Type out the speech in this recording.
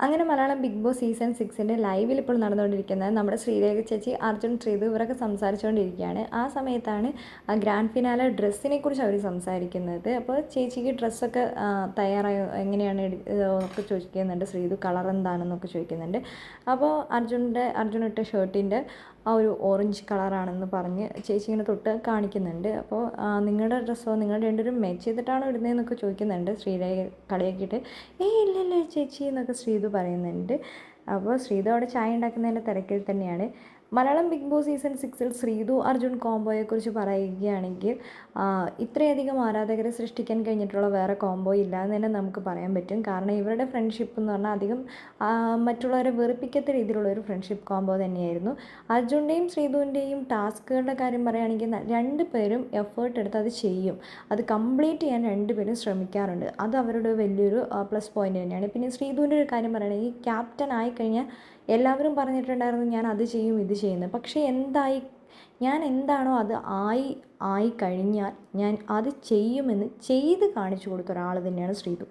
അങ്ങനെ Malayalam Bigg Boss season 6ൻ്റെ ലൈവിൽ ഇപ്പോൾ നടന്നുകൊണ്ടിരിക്കുന്നത് നമ്മുടെ ശ്രീരേഖ ചേച്ചി, അർജുൻ, ശ്രീതു ഇവരൊക്കെ സംസാരിച്ചുകൊണ്ടിരിക്കുകയാണ്. ആ സമയത്താണ് ഗ്രാൻഡ് ഫിനാലെ ഡ്രസ്സിനെ കുറിച്ച് അവർ സംസാരിക്കുന്നത്. അപ്പോൾ ചേച്ചിക്ക് ഡ്രസ്സൊക്കെ തയ്യാറായോ, എങ്ങനെയാണ് ഒക്കെ ചോദിക്കുന്നുണ്ട്. ശ്രീതു കളർ എന്താണെന്നൊക്കെ ചോദിക്കുന്നുണ്ട്. അപ്പോൾ അർജുൻ ഇട്ട ഷർട്ടിൻ്റെ ആ ഒരു ഓറഞ്ച് കളറാണെന്ന് പറഞ്ഞ് ചേച്ചി ഇങ്ങനെ തൊട്ട് കാണിക്കുന്നുണ്ട്. അപ്പോൾ നിങ്ങളുടെ ഡ്രസ്സോ, നിങ്ങൾ രണ്ടുപേരും മാച്ച് ചെയ്തിട്ടാണോ ഇടുന്നതെന്നൊക്കെ ചോദിക്കുന്നുണ്ട് ശ്രീരേഖ കളിയാക്കിയിട്ട്. ഇല്ല ചേച്ചി എന്നൊക്കെ ശ്രീതു പറയുന്നുണ്ട്. അപ്പോൾ ശ്രീതു അവിടെ ചായ ഉണ്ടാക്കുന്നതിൻ്റെ തിരക്കിൽ തന്നെയാണ്. മലയാളം ബിഗ് ബോസ് സീസൺ 6ൽ ശ്രീതു അർജുൻ കോംബോയെക്കുറിച്ച് പറയുകയാണെങ്കിൽ ഇത്രയധികം ആരാധകരെ സൃഷ്ടിക്കാൻ കഴിഞ്ഞിട്ടുള്ള വേറെ കോംബോ ഇല്ല എന്ന് തന്നെ നമുക്ക് പറയാൻ പറ്റും. കാരണം ഇവരുടെ ഫ്രണ്ട്ഷിപ്പ് എന്ന് പറഞ്ഞാൽ അധികം മറ്റുള്ളവരെ വെറുപ്പിക്കാത്ത രീതിയിലുള്ള ഒരു ഫ്രണ്ട്ഷിപ്പ് കോംബോ തന്നെയായിരുന്നു. അർജുൻ്റെയും ശ്രീതുവിൻ്റെയും ടാസ്കുകളുടെ കാര്യം പറയുകയാണെങ്കിൽ രണ്ടുപേരും എഫേർട്ട് എടുത്ത് അത് ചെയ്യും. അത് കംപ്ലീറ്റ് ചെയ്യാൻ രണ്ടുപേരും ശ്രമിക്കാറുണ്ട്. അത് അവരുടെ വലിയൊരു പ്ലസ് പോയിൻ്റ് തന്നെയാണ്. പിന്നെ ശ്രീതുവിൻ്റെ ഒരു കാര്യം പറയുകയാണെങ്കിൽ ക്യാപ്റ്റൻ ആയിക്കഴിഞ്ഞാൽ എല്ലാവരും പറഞ്ഞിട്ടുണ്ടായിരുന്നു ഞാൻ അത് ചെയ്യും ഇത് ചെയ്യുന്നത്. പക്ഷേ ഞാൻ എന്താണോ അത് ആയി കഴിഞ്ഞാൽ ഞാൻ അത് ചെയ്യുമെന്ന് ചെയ്ത് കാണിച്ചു കൊടുത്ത ഒരാൾ തന്നെയാണ് ശ്രീതു.